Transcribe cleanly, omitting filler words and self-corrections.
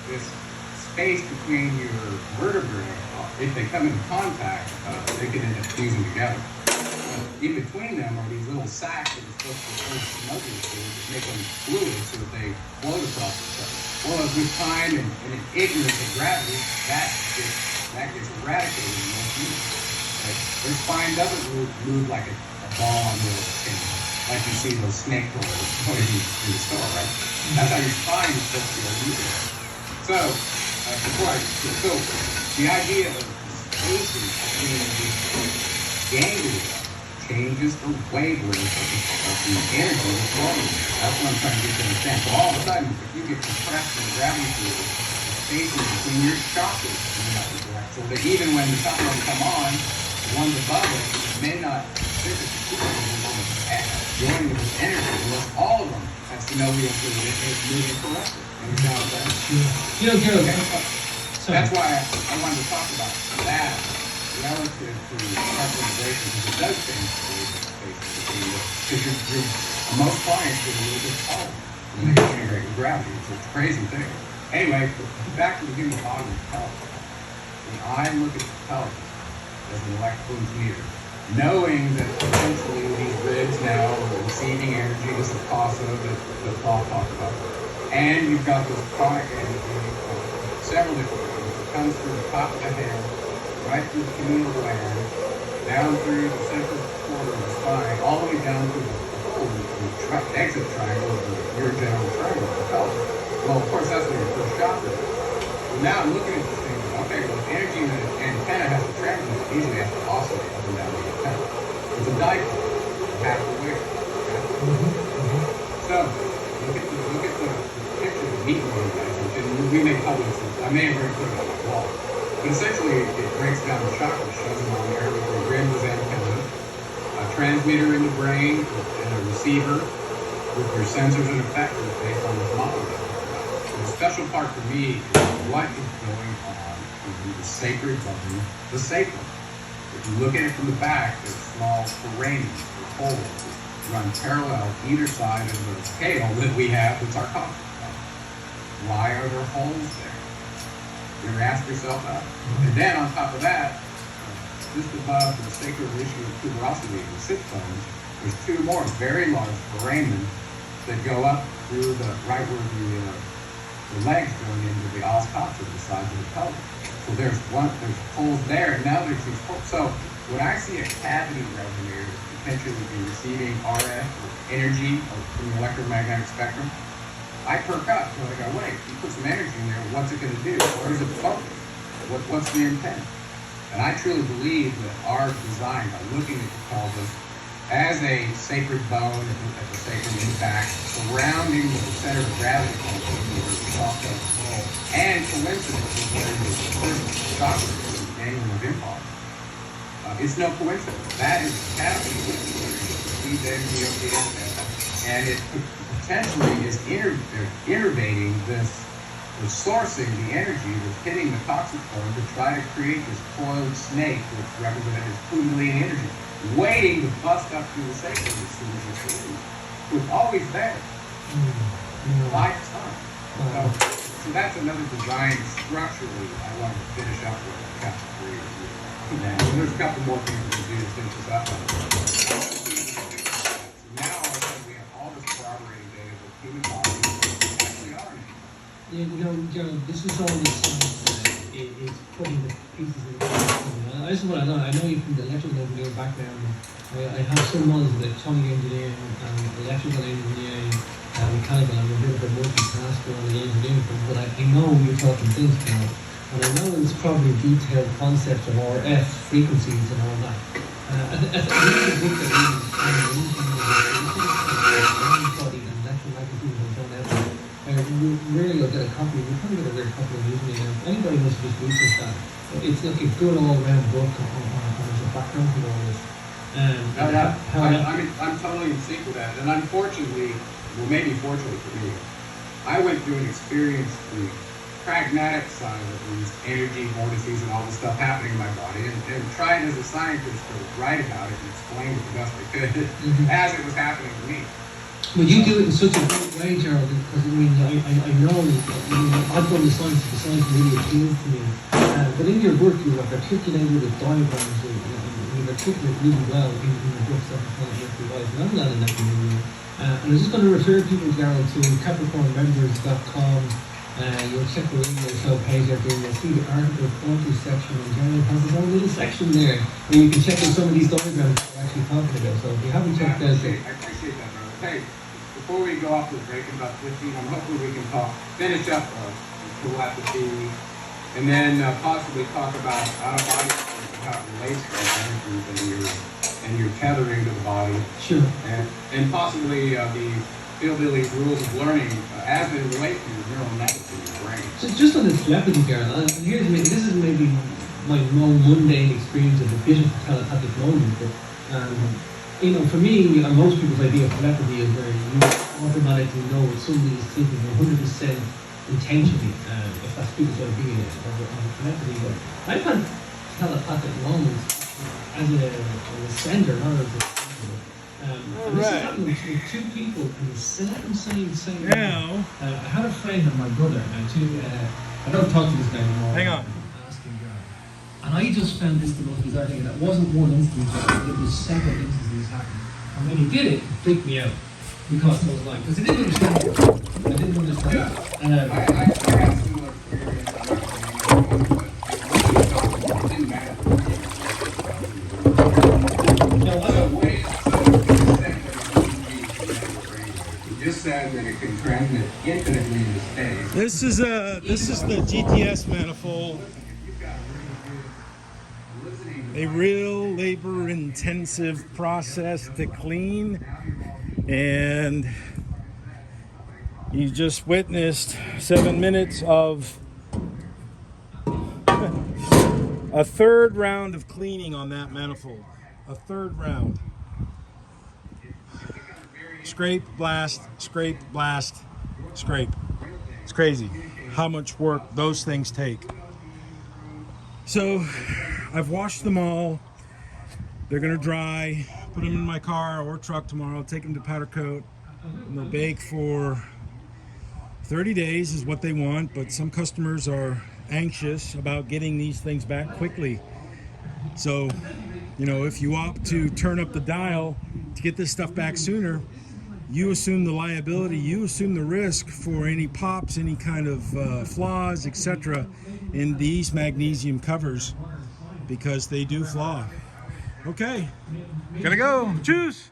this space between your vertebrae, if they come into contact, they can end up fusing together. In between them are these little sacs that are supposed to hold smuggling fluid that make them fluid so that they float across each other. Well, with time and in ignorance of gravity, that gets eradicated in most humans. Like, their spine doesn't move like a ball on the skin, like you see those snake toys going in the store, right? That's how your spine is supposed to be moving. So, so the idea of spacing between these ganglia changes the wavelength of the energy that's flowing. That's what I'm trying to get you to understand. So all of a sudden, if you get compressed in the gravity field, the spacing between your chakras may not be correct. So that even when the chakras come on, the ones above it may not physically joining with energy unless all of them have synovial fluid is moving correctly. Understand what that is? You know, Joe. That's why I wanted to talk about that relative to pressurization, because it does change the space between the, because most clients get a little bit taller when they integrate with gravity. It's a crazy thing. Anyway, back to the human body itself. When I look at the pelvis as an electrical engineer, knowing that essentially these ribs now are receiving energy, this is PASA that Paul talked about, and you've got this chronic energy, several different things. It comes through the top of the head, right through the pineal gland, down through the central quarter of the spine, all the way down through the exit triangle of the urogenital triangle of the pelvis. Well, of course, that's where your first chakra is. Well, now I'm looking at this thing, okay, well, energy in the antenna has to transmit, it usually has to oscillate up and down the antenna. It's a dipole, half the weight. Okay? So, look at the picture of heat organizers, and we may publish this. I may have already put it on my wall. But essentially, it breaks down the chakras, shows them on there with the rims, antennas, a transmitter in the brain, and a receiver with your sensors and effectors based on this model. The special part for me is what is going on in the sacred bone, the sacrum. If you look at it from the back, there's small foramens or holes that run parallel either side of the scale that we have with our coccyx. Why are there holes there? You ever ask yourself that? And then on top of that, just above the sacral issue of tuberosity, the sit bones, there's two more very large foramen that go up through the right where the legs going into the os coxa, the sides of the pelvis. So there's holes there, and now there's these holes. So when I see a cavity resonator potentially be receiving RF or energy from the electromagnetic spectrum, I perk up. So I go, wait, you put some energy in there, what's it going to do? Where is it focused? What's the intent? And I truly believe that our design, by looking at the pelvis as a sacred bone at the sacrum impact, surrounding the center of gravity, and coincidentally, where the first chakra is the ganglion of impulse. It's no coincidence. That is a cavity and it potentially is innervating this, or sourcing the energy that's hitting the coccyx bone to try to create this coiled snake, which represented as Kundalini energy, waiting to bust up through the sacrum as soon as it's released. It was always there. Lifetime. So that's another design structurally I wanted to finish up with chapter 3. And there's a couple more things we can do to finish this up. Now we have all this corroborating data that human bodies actually are. Yeah, Joe, this is all this is putting the pieces in the I just want to know, I know you from the electrical engineering background. I have some knowledge of electronic engineering and electrical engineering, mechanical. I'm a bit of a multitasker on the engineering front, but I know you're talking things now. And I know it's probably detailed concepts of RF frequencies and all that. As a book that anybody and electromagnetism has done ever, really I'll get a copy. We'll probably get a rare copy of using it. Anybody wants to just research that. It's like a good all-round book on the background to all this. I'm totally in sync with that. And unfortunately, well, maybe fortunately for me, I went through and experienced the pragmatic side of these energy vortices and all this stuff happening in my body, and tried as a scientist to write about it and explain it the best I could as it was happening to me. But you do it in such a great way, Gerald, because I mean, I know, I've done the science really appeals to me. But in your work, you have articulated with diagrams, and you've articulated really well in the book, Seven Planet Mercury Life, and I'm glad in that community. And I'm just going to refer people, Gerald, to CapricornMembers.com. You'll check the radio page out there, you'll see the article quality section, and Gerald has his own little section there where you can check out some of these diagrams we're actually talking about. So if you haven't checked out I appreciate that, brother. Hey, before we go off this break in about 15, hopefully we can finish up telepathy, and then possibly talk about out-of-body and how it relates to energies and your tethering to the body. Sure. And possibly the hillbilly rules of learning as it relates to your neural networks in your brain. So just on the telepathy, Gerald, and this is maybe my more mundane experience of a bit of telepathic moment, but you know, for me, and most people's idea of telepathy is where you automatically know what somebody is thinking 100% intentionally, if that's people's idea of telepathy. But I've had telepathic moments as a sender, not as a sender. And this has happened with two people in the same now. I had a friend and my brother, and I don't talk to this guy anymore. Hang on. And I just found this the most bizarre thing. That wasn't one instance, it was several instances happening. And when he did it freaked me out. Because I was like, because I didn't understand it. I didn't understand it. I had similar experience. Just said that it can transmit infinitely into space. This is the GTS manifold. A real labor-intensive process to clean, and you just witnessed 7 minutes of a third round of cleaning on that manifold. A third round. Scrape, blast, scrape, blast, scrape. It's crazy how much work those things take. So I've washed them all. They're gonna dry, put them in my car or truck tomorrow, take them to Powdercoat, and they'll bake for 30 days is what they want, but some customers are anxious about getting these things back quickly. So, you know, if you opt to turn up the dial to get this stuff back sooner, you assume the liability, you assume the risk for any pops, any kind of flaws, etc. in these magnesium covers, because they do flaw. Okay, gotta go. Choose.